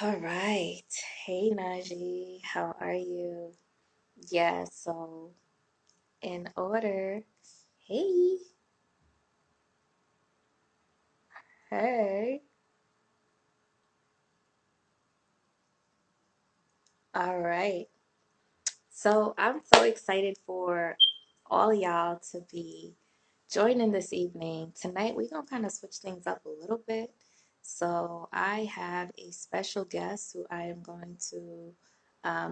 All right. Hey, Najee. How are you? Yeah, so in order. Hey. Hey. All right. So I'm so excited for all y'all to be joining this evening. Tonight, we're going to kind of switch things up a little bit. So I have a special guest who I am going to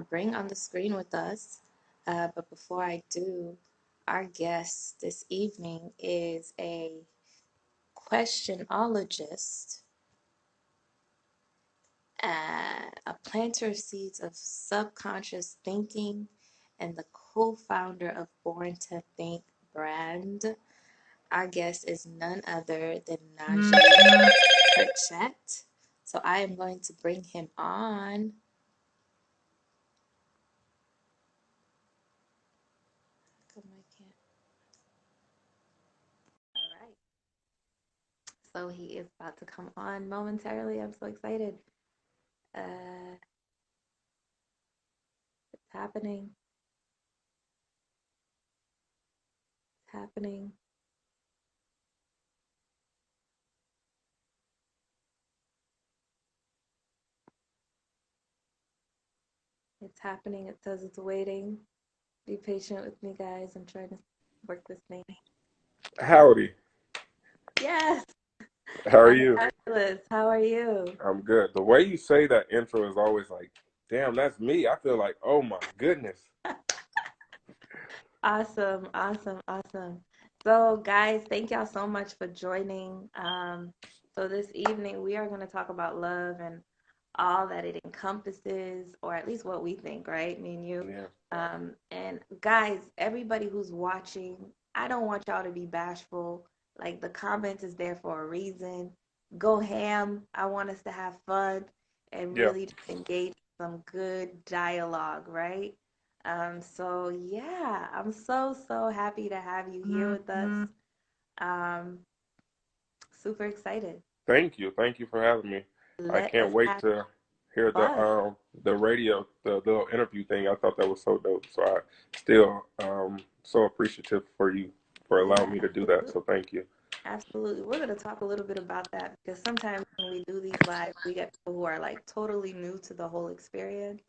bring on the screen with us. But before I do, our guest this evening is a questionologist, a planter of seeds of subconscious thinking, and the co-founder of Born to Think brand. Our guest is none other than Najee Pritchett. So I am going to bring him on. Come, I can't. All right. So he is about to come on momentarily. I'm so excited. Uh, it's happening. It's happening. It's happening. It says it's waiting. Be patient with me, guys. I'm trying to work this thing. Howdy. Yes, How are I'm you? fabulous. How are you? I'm good. The way you say that intro is always like, damn, that's me. I feel like, oh my goodness. Awesome, awesome, awesome. So, guys, thank y'all so much for joining. So this evening we are going to talk about love and all that it encompasses, or at least what we think, right? Me and you. Yeah. And guys, everybody who's watching, I don't want y'all to be bashful. Like the comments is there for a reason. Go ham. I want us to have fun and Yeah. really just engage in some good dialogue, right? So yeah, I'm so happy to have you here with us. Um, Super excited. Thank you. Thank you for having me. I Let can't us wait have to hear fun. the radio, the little interview thing. I thought that was so dope. So I still so appreciative for you for allowing Yeah, me to do that. absolutely. So thank you. Absolutely. We're going to talk a little bit about that because sometimes when we do these lives, we get people who are like totally new to the whole experience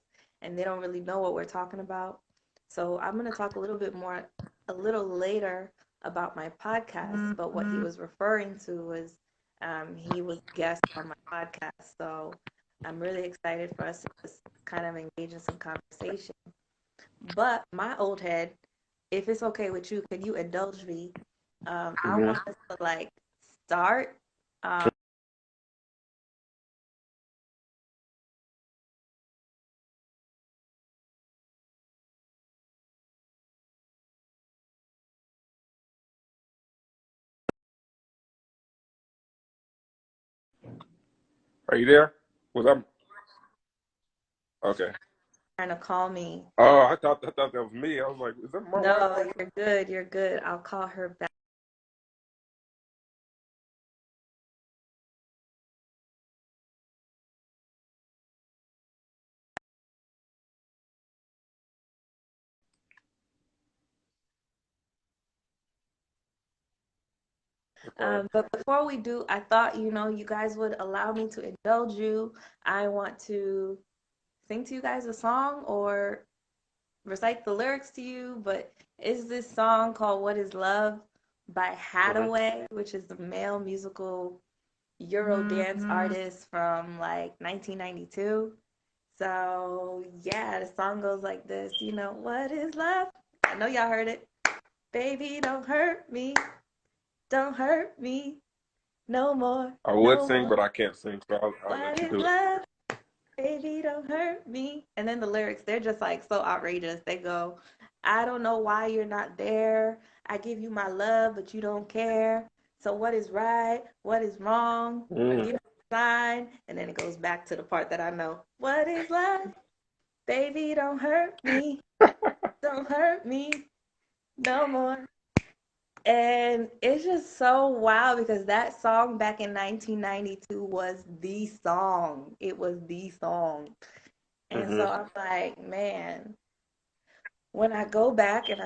and they don't really know what we're talking about. So I'm going to talk a little bit more a little later about my podcast, but what he was referring to was he was guest on my podcast. So I'm really excited for us to just kind of engage in some conversation. But my old head, if it's okay with you, can you indulge me? I Hmm. want us to like start. Um, Are you there? Was I okay? Trying to call me. Oh, I thought that was me. I was like, is that my wife No, talking? you're good. You're good. I'll call her back. Okay. But before we do, I thought, you guys would allow me to indulge you. I want to sing to you guys a song or recite the lyrics to you, but it's this song called What is Love by Hmm. Hadaway, which is the male musical Euro dance artist from like 1992. So, yeah, the song goes like this, what is love? I know y'all heard it. Baby, don't hurt me no more, I would no sing, more. but I can't sing, so I'll let What you is do it. love? Baby, don't hurt me. And then the lyrics, they're just like so outrageous. They go, I don't know why you're not there. I give you my love, but you don't care. So what is right? What is wrong? Mm. Give me a sign. And then it goes back to the part that I know. What is love? Baby, don't hurt me. Don't hurt me no more. And it's just so wild because that song back in 1992 was the song. It was the song. And so Hmm. I'm like, man, when I go back and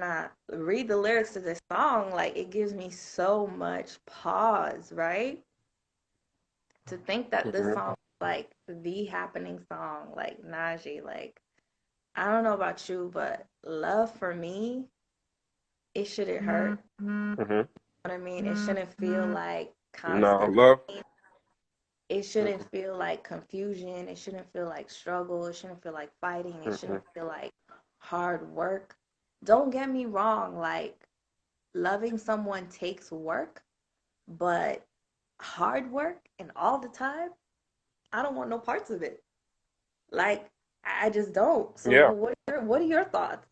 I read the lyrics to this song, like it gives me so much pause, right? To think that this Hmm. song is like the happening song, like Najee, like I don't know about you, but love for me, it shouldn't hurt. Hmm. You know what I mean? It shouldn't feel like No, constant love. pain. It shouldn't Hmm. feel like confusion. It shouldn't feel like struggle. It shouldn't feel like fighting. It Hmm. shouldn't feel like hard work. Don't get me wrong, like loving someone takes work, but hard work and all the time, I don't want no parts of it. Like I just don't. So Yeah, what are your thoughts?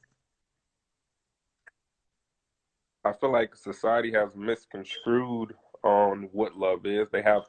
I feel like society has misconstrued on what love is. They have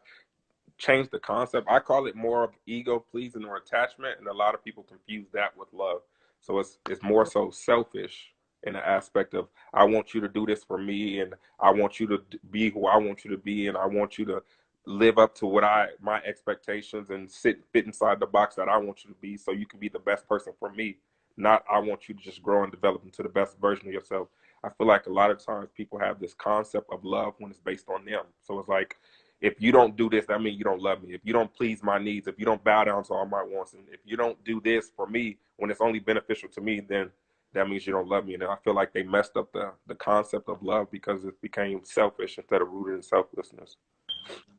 changed the concept. I call it more of ego pleasing or attachment, and a lot of people confuse that with love. So it's more so selfish in the aspect of I want you to do this for me, and I want you to be who I want you to be, and I want you to live up to what I my expectations and fit inside the box that I want you to be, so you can be the best person for me. Not I want you to just grow and develop into the best version of yourself. I feel like a lot of times people have this concept of love when it's based on them. So it's like if you don't do this, that means you don't love me. If you don't please my needs, if you don't bow down to all my wants, and if you don't do this for me when it's only beneficial to me, then that means you don't love me. And I feel like they messed up the concept of love because it became selfish instead of rooted in selflessness.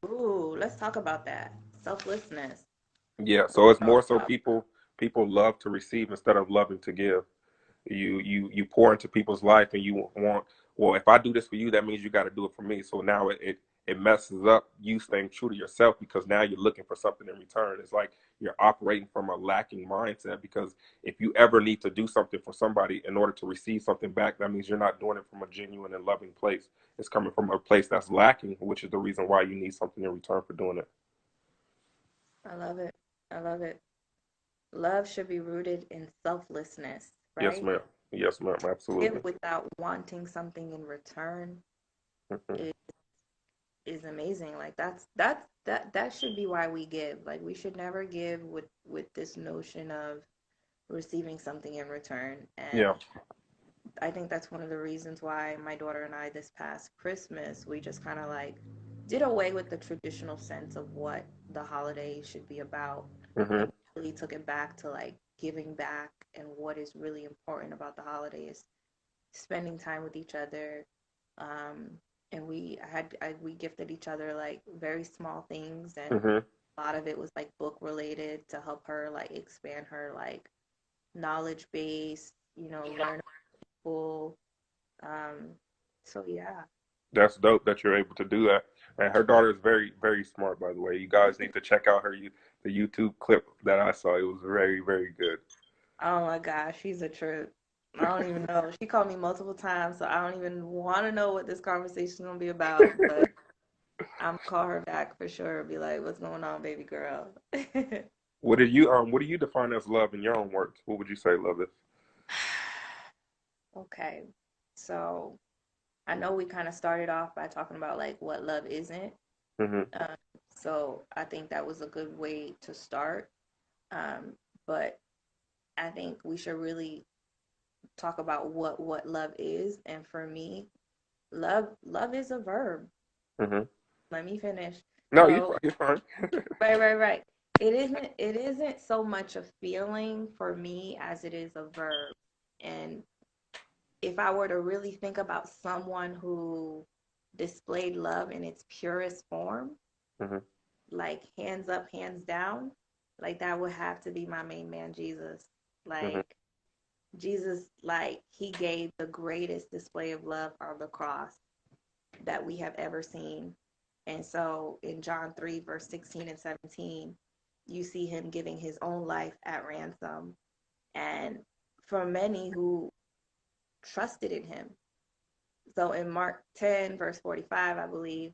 Ooh, let's talk about that. Selflessness. Yeah, Let's so it's talk more so about people love to receive instead of loving to give. You pour into people's life and you want, well, if I do this for you, that means you got to do it for me. So now it messes up you staying true to yourself because now you're looking for something in return. It's like you're operating from a lacking mindset because if you ever need to do something for somebody in order to receive something back, that means you're not doing it from a genuine and loving place. It's coming from a place that's lacking, which is the reason why you need something in return for doing it. I love it. I love it. Love should be rooted in selflessness, Yes, right? ma'am. Yes, ma'am. Give Absolutely. without wanting something in return Hmm. is, is amazing. Like that should be why we give. Like we should never give with this notion of receiving something in return. Yeah. And I think that's one of the reasons why my daughter and I this past Christmas, we just kind of like did away with the traditional sense of what the holiday should be about Hmm. and really took it back to like giving back and what is really important about the holidays, spending time with each other. Um, and we gifted each other like very small things, and Hmm. a lot of it was like book related to help her like expand her like knowledge base, learn full. Um, so yeah. That's dope that you're able to do that. And her daughter is very, very smart, by the way. You guys need to check out the YouTube clip that I saw. It was very, very good. Oh my gosh, she's a trip. I don't even know. She called me multiple times, so I don't even want to know what this conversation is gonna be about. But I'm gonna call her back for sure. Be like, "What's going on, baby girl?" What do you define as love in your own words? What would you say love is? Okay, so I know we kind of started off by talking about like what love isn't. Hmm. Um, so I think that was a good way to start. Um, but I think we should really talk about what love is. And for me, love is a verb. Hmm. Let me finish. No, So you're fine. right. It isn't so much a feeling for me as it is a verb. And if I were to really think about someone who displayed love in its purest form, Hmm. like hands up, hands down, like that would have to be my main man, Jesus. Hmm. Like Jesus, like he gave the greatest display of love on the cross that we have ever seen. And so in John 3, verse 16 and 17, you see him giving his own life at ransom. And for many who trusted in him. So in Mark 10, verse 45, I believe,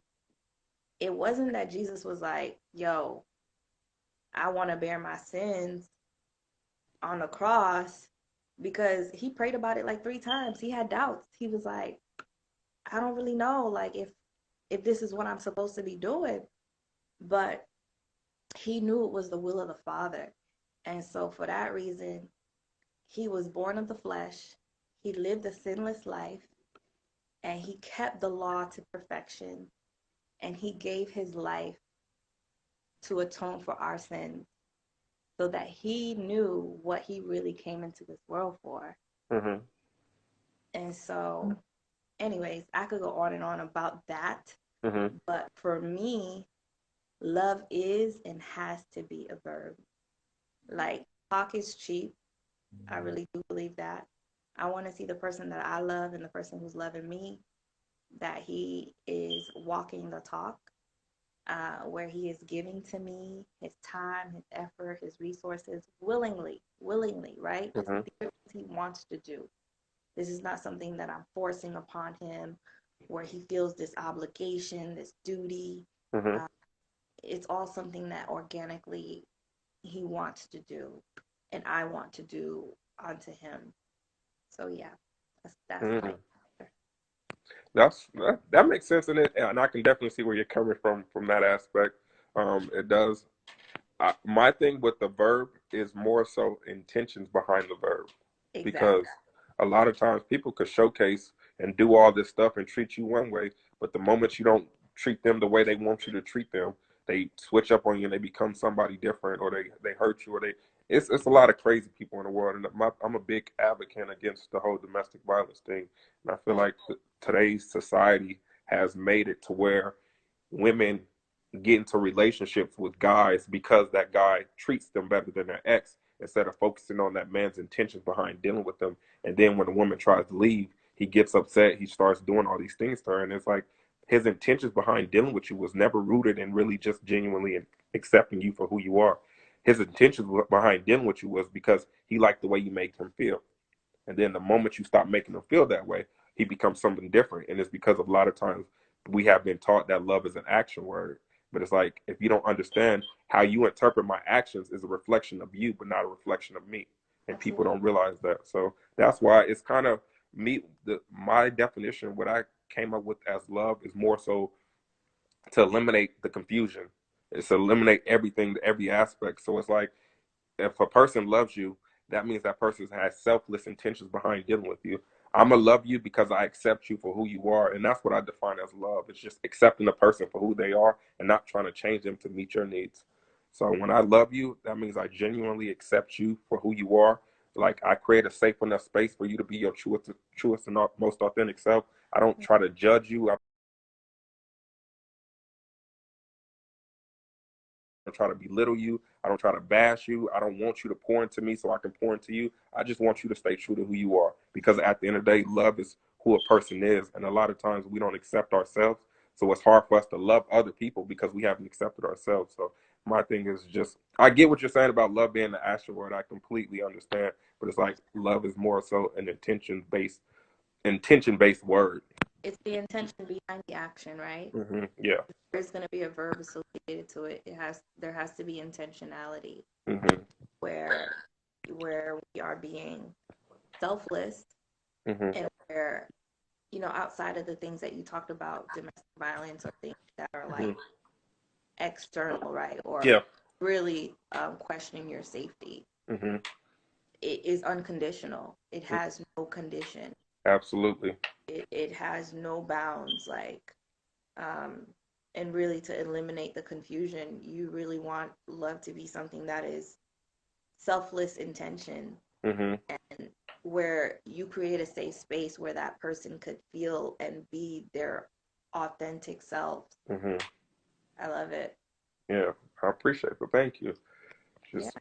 it wasn't that Jesus was like, yo, I want to bear my sins on the cross, because he prayed about it like 3 times. He had doubts. He was like, I don't really know, like, if this is what I'm supposed to be doing. But he knew it was the will of the Father. And so for that reason, he was born of the flesh. He lived a sinless life and he kept the law to perfection. And he gave his life to atone for our sins so that he knew what he really came into this world for. Mm-hmm. And so, anyways, I could go on and on about that. Mm-hmm. But for me, love is and has to be a verb. Like, talk is cheap. I really do believe that. I want to see the person that I love and the person who's loving me, that he is walking the talk, where he is giving to me his time, his effort, his resources willingly, right? Because Mm-hmm. these are things he wants to do. This is not something that I'm forcing upon him where he feels this obligation, this duty. Mm-hmm. Uh, it's all something that organically he wants to do and I want to do onto him. So yeah, that's my Mm-hmm. answer. That makes sense in it, and I can definitely see where you're coming from that aspect. It does. My thing with the verb is more so intentions behind the verb, because Exactly. a lot of times people could showcase and do all this stuff and treat you one way, but the moment you don't treat them the way they want you to treat them, they switch up on you and they become somebody different, or they hurt you, or they it's a lot of crazy people in the world, and I'm a big advocate against the whole domestic violence thing, and I feel like today's society has made it to where women get into relationships with guys because that guy treats them better than their ex, instead of focusing on that man's intentions behind dealing with them. And then when a woman tries to leave, he gets upset. He starts doing all these things to her. And it's like his intentions behind dealing with you was never rooted in really just genuinely accepting you for who you are. His intentions behind dealing with you was because he liked the way you make him feel. And then the moment you stop making him feel that way, he becomes something different. And it's because of a lot of times we have been taught that love is an action word. But it's like, if you don't understand how you interpret my actions is a reflection of you, but not a reflection of me. And people Absolutely. don't realize that. So that's why it's kind of me, my definition, what I came up with as love is more so to eliminate the confusion. It's to eliminate everything, every aspect. So it's like, if a person loves you, that means that person has selfless intentions behind dealing with you. I'm gonna love you because I accept you for who you are, and that's what I define as love. It's just accepting a person for who they are and not trying to change them to meet your needs. So when I love you, that means I genuinely accept you for who you are. Like, I create a safe enough space for you to be your truest and most authentic self. I don't try to judge you. Don't try to belittle you. I don't try to bash you. I don't want you to pour into me so I can pour into you. I just want you to stay true to who you are. Because at the end of the day, love is who a person is. And a lot of times we don't accept ourselves. So it's hard for us to love other people because we haven't accepted ourselves. So my thing is just, I get what you're saying about love being the action word. I completely understand. But it's like love is more so an intention based word. It's the intention behind the action, right? Yeah. There's going to be a verb associated to it. There has to be intentionality Hmm. where we are being selfless Hmm. and where, outside of the things that you talked about, domestic violence or things that are like Hmm. external, right? Or Yeah. really questioning your safety. Hmm. It is unconditional. It has no condition. Absolutely. It has no bounds. Um, and really to eliminate the confusion, you really want love to be something that is selfless intention Hmm. and where you create a safe space where that person could feel and be their authentic self. Hmm. I love it. Yeah, I appreciate it. Thank you. Yeah, Just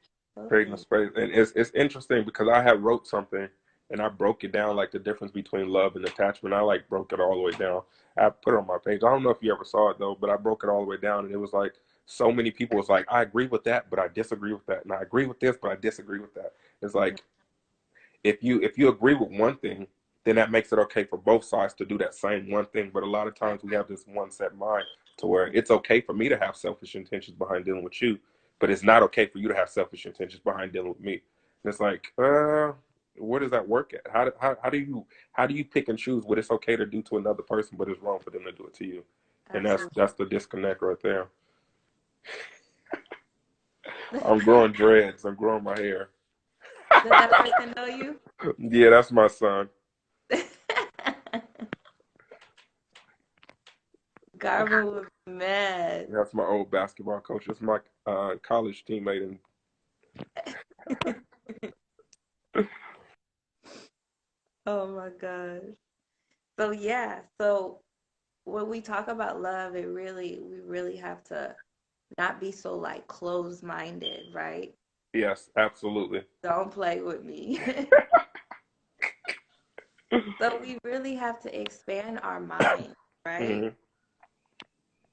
creating a totally. space, and it's interesting because I had wrote something and I broke it down, like the difference between love and attachment. I like broke it all the way down. I put it on my page. I don't know if you ever saw it though, but I broke it all the way down, and it was like so many people was like, I agree with that, but I disagree with that, and I agree with this, but I disagree with that. It's Mhm. like, if you agree with one thing, then that makes it okay for both sides to do that same one thing. But a lot of Right. times we have this one set mind to where it's okay for me to have selfish intentions behind dealing with you, but it's not okay for you to have selfish intentions behind dealing with me. And it's like, Where does that work at? How do you pick and choose what it's okay to do to another person, but it's wrong for them to do it to you? And Absolutely. that's the disconnect right there. Does I'm growing dreads. I'm growing my hair. that person know you? Yeah, that's my son. Garvin was mad. That's my old basketball coach. That's my college teammate. And Oh my gosh. So yeah, so when we talk about love, we really have to not be so like closed-minded, right? yes, absolutely. Don't play with me. So we really have to expand our minds, right? Hmm.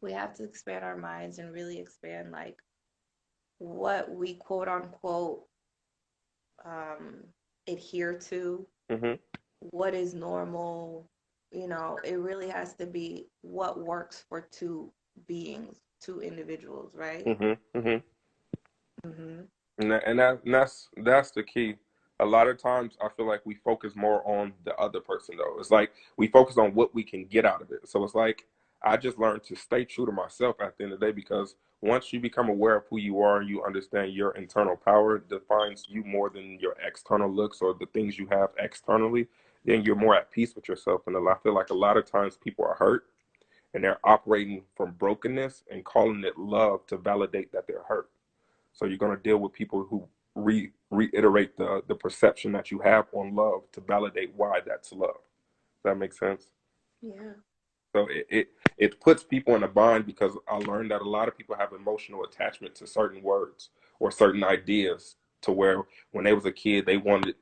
We have to expand our minds and really expand like what we quote unquote um, adhere to, Hmm. what is normal. It really has to be what works for two beings, two individuals, right? Hmm. Hmm. Mm-hmm. And that's the key. A lot of times, I feel like we focus more on the other person, though. It's like we focus on what we can get out of it. So it's like I just learned to stay true to myself at the end of the day because once you become aware of who you are and you understand your internal power defines you more than your external looks or the things you have externally, then you're more at peace with yourself. And I feel like a lot of times people are hurt and they're operating from brokenness and calling it love to validate that they're hurt. So you're going to deal with people who reiterate the perception that you have on love to validate why that's love. Does that make sense? Yeah. So it puts people in a bind because I learned that a lot of people have emotional attachment to certain words or certain ideas to where when they was a kid they wanted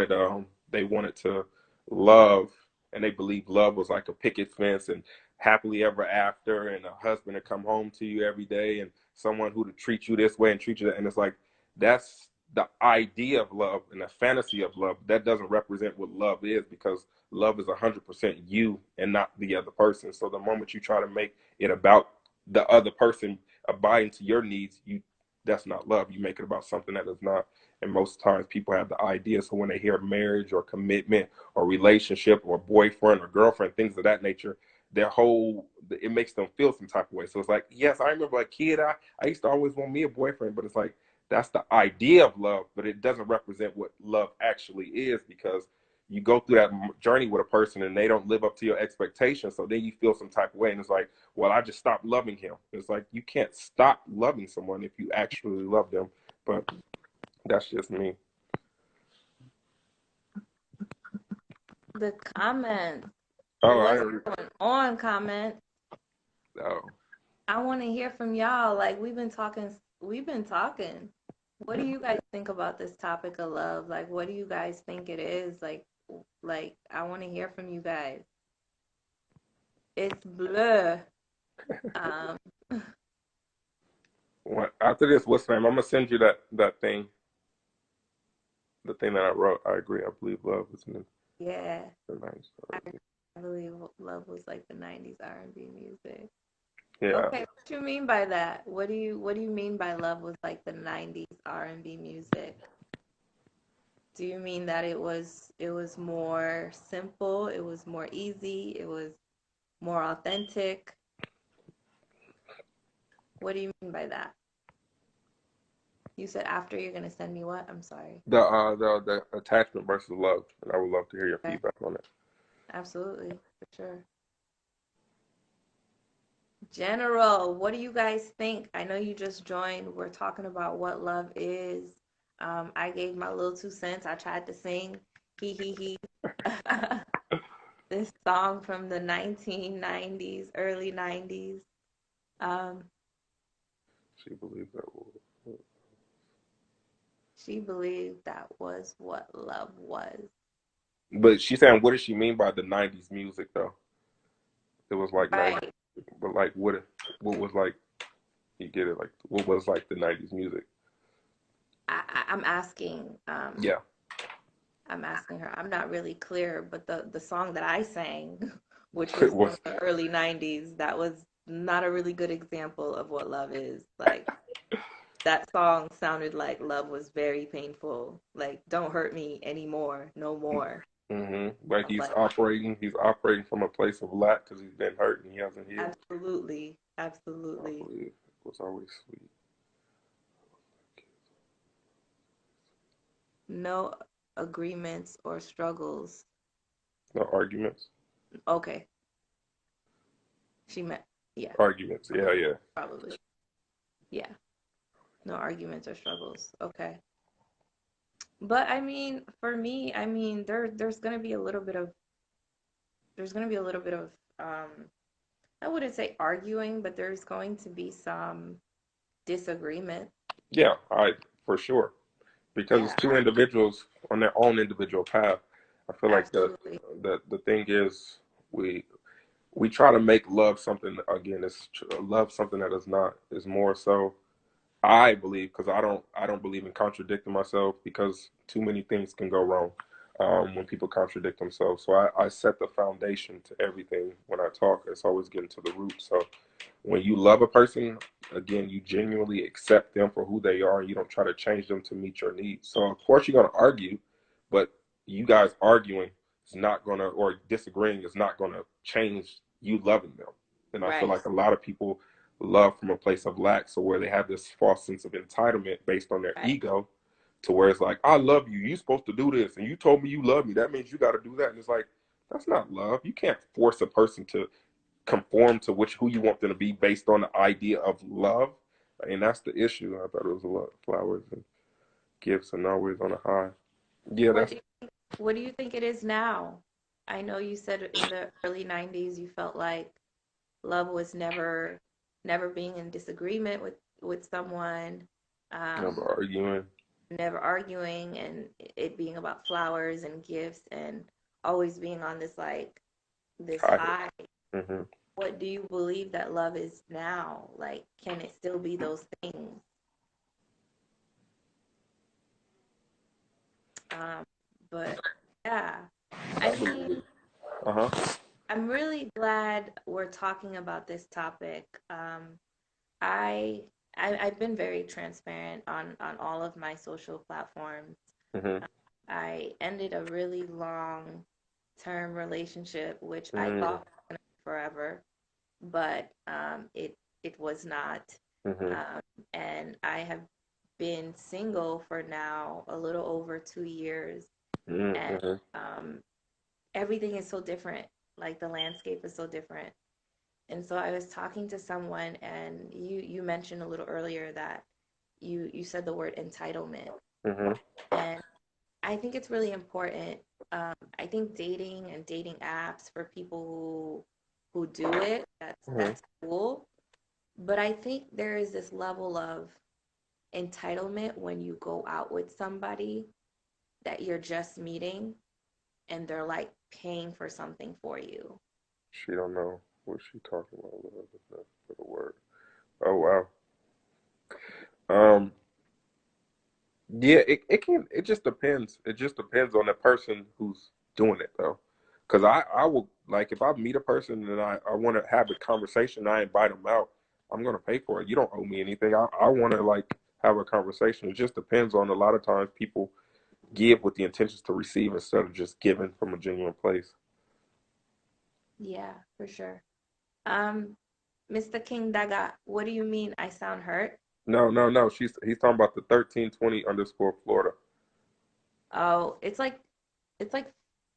to love and they believed love was like a picket fence and happily ever after and a husband to come home to you every day and someone who to treat you this way and treat you that and it's like that's the idea of love and the fantasy of love that doesn't represent what love is because love is 100% you and not the other person. So the moment you try to make it about the other person abiding to your needs, you that's not love. You make it about something that is not. And most times people have the idea. So when they hear marriage or commitment or relationship or boyfriend or girlfriend, things of that nature, their whole it makes them feel some type of way. So it's like, yes, I remember a kid, I used to always want me a boyfriend, but it's like that's the idea of love, but it doesn't represent what love actually is because you go through that journey with a person and they don't live up to your expectations. So then you feel some type of way. And it's like, well, I just stopped loving him. It's like, you can't stop loving someone if you actually love them. But that's just me. The comments. Oh, What's going on, comments? oh. I want to hear from y'all. Like we've been talking. What do you guys think about this topic of love? Like what do you guys think it is? Like I want to hear from you guys. It's blur. Um After this, what's the name? I'm going to send you that thing, the thing that I wrote. I agree. I believe love is in yeah, the nice. I believe love was like the 90s R&B music. Yeah. Okay, what do you mean by that? What do you mean by love was like the 90s R&B music? Do you mean that it was more simple, it was more easy, it was more authentic? What do you mean by that? You said after you're gonna send me what? I'm sorry. The attachment versus love. And I would love to hear your Okay, feedback on it. absolutely, for sure. General, what do you guys think? I know you just joined. We're talking about what love is. I gave my little 2 cents. I tried to sing he he he this song from the 1990s, early 90s. Um, She believes that. she believed that was what love was. But she's saying, what does she mean by the '90s music though? It was like '90s, Right. but like what was like? You get it? Like what was like the '90s music? I'm asking. Yeah. I'm asking her. I'm not really clear, but the song that I sang, which It was from was the early 90s, that was not a really good example of what love is. Like that song sounded like love was very painful. Like, don't hurt me anymore, no more. Like I'm like, he's operating from a place of lack because he's been hurt and he hasn't healed. absolutely, I absolutely. believe it was always sweet. No agreements or struggles. No arguments. Okay, she meant, yeah, Arguments. Yeah, yeah. probably. Yeah, no arguments or struggles. Okay. But I mean, for me, I mean, there's gonna be a little bit of there's gonna be a little bit of I wouldn't say arguing, but there's going to be some disagreement. Yeah, I for sure. Because it's Yeah, two individuals on their own individual path. I feel like absolutely. the thing is we we try to make love something again. It's love something that is not. Is more so. I believe because I don't believe in contradicting myself because too many things can go wrong when people contradict themselves. So I set the foundation to everything when I talk. It's always getting to the root. So when you love a person, again, you genuinely accept them for who they are. You don't try to change them to meet your needs. So of course you're going to argue, but you guys arguing is not going to, or disagreeing is not going to change you loving them. And I feel Right, like a lot of people love from a place of lack, so where they have this false sense of entitlement based on their right, ego, to where it's like, I love you. You're supposed to do this, and you told me you love me. That means you got to do that. And it's like, that's not love. You can't force a person to conform to who you want them to be based on the idea of love, and that's the issue. I thought it was a lot of flowers and gifts and always on a high. Yeah, What that's do what do you think it is now? I know you said in the early 90s you felt like love was never being in disagreement with someone, um, number arguing. never arguing, and it being about flowers and gifts and always being on this High. high. Hmm. What do you believe that love is now? Like, can it still be those things? Um, but yeah, I I believe mean, it. Uh-huh. I'm really glad we're talking about this topic. I, I've been very transparent on all of my social platforms. Hmm. I ended a really long term relationship, which I Hmm. thought was gonna be forever, but it was not. Hmm. Um, and I have been single for now a little over 2 years, and Hmm. um, everything is so different. Like the landscape is so different. And so I was talking to someone, and you mentioned a little earlier that you said the word entitlement, Hmm. and I think it's really important. I think dating and dating apps for people who do it, Hmm. that's cool. But I think there is this level of entitlement when you go out with somebody that you're just meeting and they're like paying for something for you. She don't know what she talking about. Love is not for the word. Oh wow. Um. Yeah, it just depends. It just depends on the person who's doing it though. Cause I will like if I meet a person and I want to have a conversation, I invite them out, I'm gonna pay for it. You don't owe me anything. I want to like have a conversation. It just depends on a lot of times people give with the intentions to receive instead of just giving from a genuine place. Yeah, for sure. Um, Mr. King Daga, what do you mean I sound hurt? No, no, no. He's talking about the 1320 underscore Florida. Oh, it's like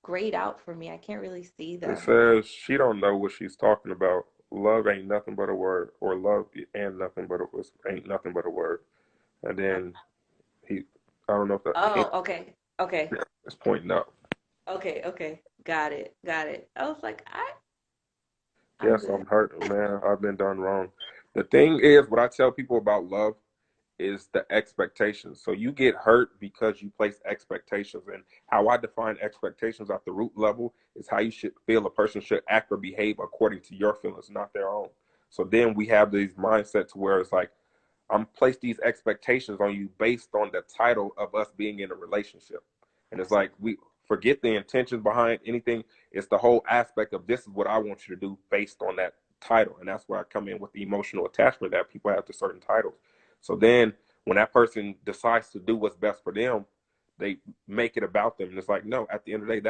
grayed out for me. I can't really see It them. says she don't know what she's talking about. Love ain't nothing but a word, or love and nothing but ain't nothing but a word. And then he, I don't know if that Oh, okay. Okay. is pointing up. Okay, okay. Got it. Got it. I was like, I'm Yes, good. I'm hurt, man. I've been done wrong. The thing is, what I tell people about love is the expectations. So you get hurt because you place expectations. And how I define expectations at the root level is how you should feel a person should act or behave according to your feelings, not their own. So then we have these mindsets where it's like, I'm place these expectations on you based on the title of us being in a relationship. And it's like we forget the intentions behind anything. It's the whole aspect of this is what I want you to do based on that title. And that's where I come in with the emotional attachment that people have to certain titles. So then When that person decides to do what's best for them, they make it about them. And it's like, no, at the end of the day, that